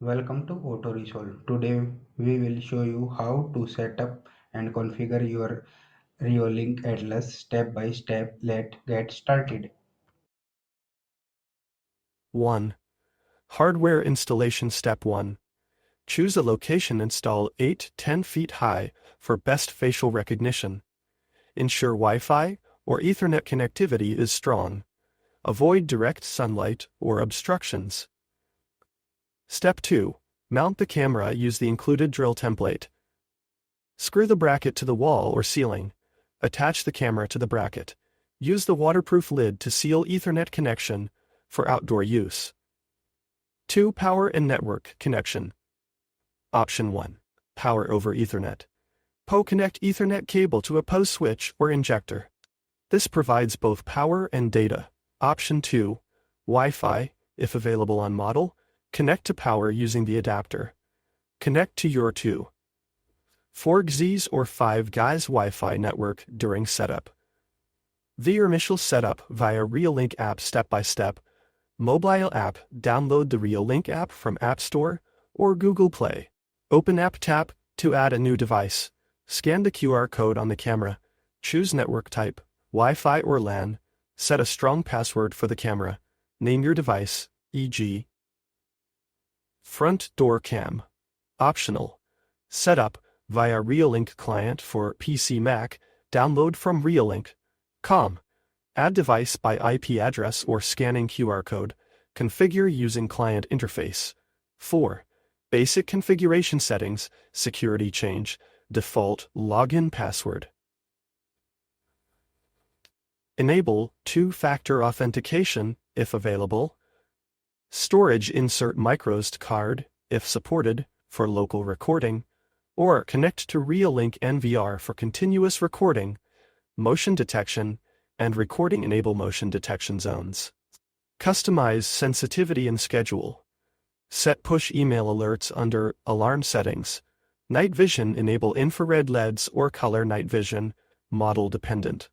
Welcome to Auto Resolve. Today we will show you how to set up and configure your Reolink Atlas step by step. Let's get started. 1. Hardware installation. Step 1. Choose a location. Install 8-10 feet high for best facial recognition. Ensure Wi-Fi or Ethernet connectivity is strong. Avoid direct sunlight or obstructions. Step 2. Mount the camera. Use the included drill template. Screw the bracket to the wall or ceiling. Attach the camera to the bracket. Use the waterproof lid to seal Ethernet connection for outdoor use. 2. Power and network connection. Option 1. Power over Ethernet. Connect Ethernet cable to a PO switch or injector. This provides both power and data. Option 2. Wi-Fi, if available on model, connect to power using the adapter. Connect to your 4Gs or 5Gs Wi-Fi network during setup. The initial setup via Reolink app. Step by step. Mobile app. Download the Reolink app from App Store or Google Play. Open app. Tap to add a new device. Scan the QR code on the camera. Choose network type, Wi-Fi or LAN. Set a strong password for the camera. Name your device, e.g. front door cam. Optional. Setup via Reolink client for PC Mac. Download from Reolink.com. Add device by IP address or scanning QR code. Configure using client interface. 4. Basic configuration settings. Security change. Default login password. Enable two-factor authentication, if available. Storage. Insert microSD card, if supported, for local recording, or connect to Reolink NVR for continuous recording. Motion detection and recording. Enable motion detection zones. Customize sensitivity and schedule. Set push email alerts under alarm settings. Night vision. Enable infrared LEDs or color night vision, model dependent.